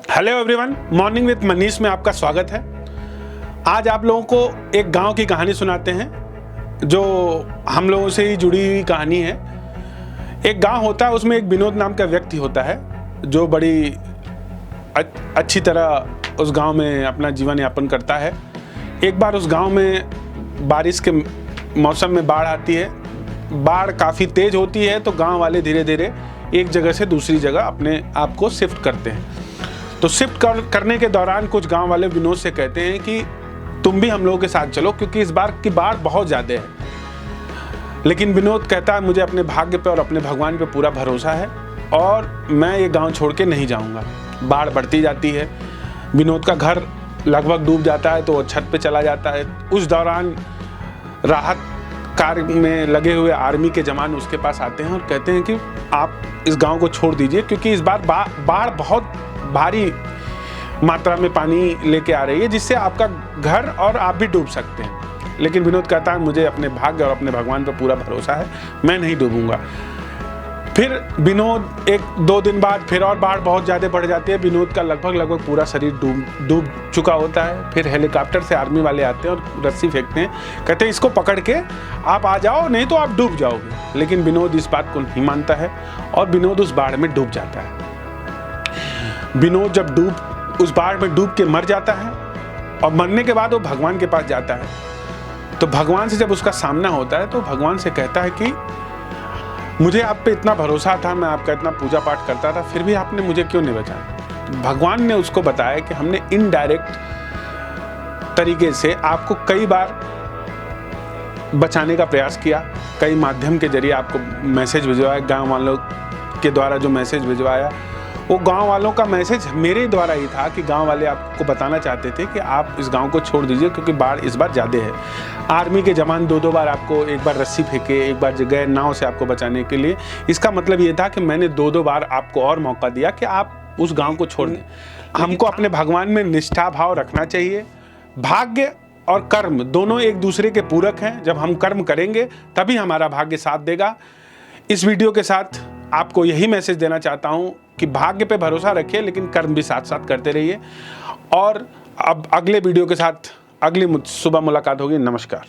Hello everyone, morning with Manish में आपका स्वागत है। आज आप लोगों को एक गांव की कहानी सुनाते हैं जो हम लोगों से ही जुड़ी हुई कहानी है। एक गांव होता है, उसमें एक विनोद नाम का व्यक्ति होता है जो बड़ी अच्छी तरह उस गांव में अपना जीवन यापन करता है। एक बार उस गांव में बारिश के मौसम में बाढ़ आती है। बाढ़ काफ़ी तेज होती है तो गांव वाले धीरे धीरे एक जगह से दूसरी जगह अपने आप को शिफ्ट करते हैं। तो शिफ्ट करने के दौरान कुछ गांव वाले विनोद से कहते हैं कि तुम भी हम लोगों के साथ चलो, क्योंकि इस बार की बाढ़ बहुत ज़्यादा है। लेकिन विनोद कहता है मुझे अपने भाग्य पे और अपने भगवान पे पूरा भरोसा है और मैं ये गांव छोड़ के नहीं जाऊंगा। बाढ़ बढ़ती जाती है, विनोद का घर लगभग डूब जाता है तो वो छत पे चला जाता है। उस दौरान राहत कार्य में लगे हुए आर्मी के जवान उसके पास आते हैं और कहते हैं कि आप इस गांव को छोड़ दीजिए, क्योंकि इस बार बाढ़ बहुत भारी मात्रा में पानी लेके आ रही है, जिससे आपका घर और आप भी डूब सकते हैं। लेकिन विनोद कहता है मुझे अपने भाग्य और अपने भगवान पर पूरा भरोसा है, मैं नहीं डूबूंगा। फिर विनोद एक दो दिन बाद फिर और बाढ़ बहुत ज़्यादा बढ़ जाती है। विनोद का लगभग पूरा शरीर डूब चुका होता है। फिर हेलीकॉप्टर से आर्मी वाले आते हैं और रस्सी फेंकते हैं, कहते हैं इसको पकड़ के आप आ जाओ, नहीं तो आप डूब जाओगे। लेकिन विनोद इस बात को नहीं मानता है और विनोद उस बाढ़ में डूब जाता है। विनोद जब उस बाढ़ में डूब के मर जाता है और मरने के बाद वो भगवान के पास जाता है। तो भगवान से जब उसका सामना होता है तो भगवान से कहता है कि मुझे आप पे इतना भरोसा था, मैं आपका इतना पूजा पाठ करता था, फिर भी आपने मुझे क्यों नहीं बचाया। तो भगवान ने उसको बताया कि हमने इनडायरेक्ट तरीके से आपको कई बार बचाने का प्रयास किया, कई माध्यम के जरिए आपको मैसेज भिजवाया, गांव वालों के द्वारा जो मैसेज भिजवाया वो गांव वालों का मैसेज मेरे द्वारा ही था कि गांव वाले आपको बताना चाहते थे कि आप इस गांव को छोड़ दीजिए, क्योंकि बाढ़ इस बार ज़्यादा है। आर्मी के जवान दो बार आपको, एक बार रस्सी फेंके, एक बार गए नाव से आपको बचाने के लिए। इसका मतलब ये था कि मैंने दो बार आपको और मौका दिया कि आप उस गाँव को छोड़ दें। हमको अपने भगवान में निष्ठा भाव रखना चाहिए। भाग्य और कर्म दोनों एक दूसरे के पूरक हैं। जब हम कर्म करेंगे तभी हमारा भाग्य साथ देगा। इस वीडियो के साथ आपको यही मैसेज देना चाहता हूँ कि भाग्य पे भरोसा रखिए, लेकिन कर्म भी साथ साथ करते रहिए। और अब अगले वीडियो के साथ अगली सुबह मुलाकात होगी। नमस्कार।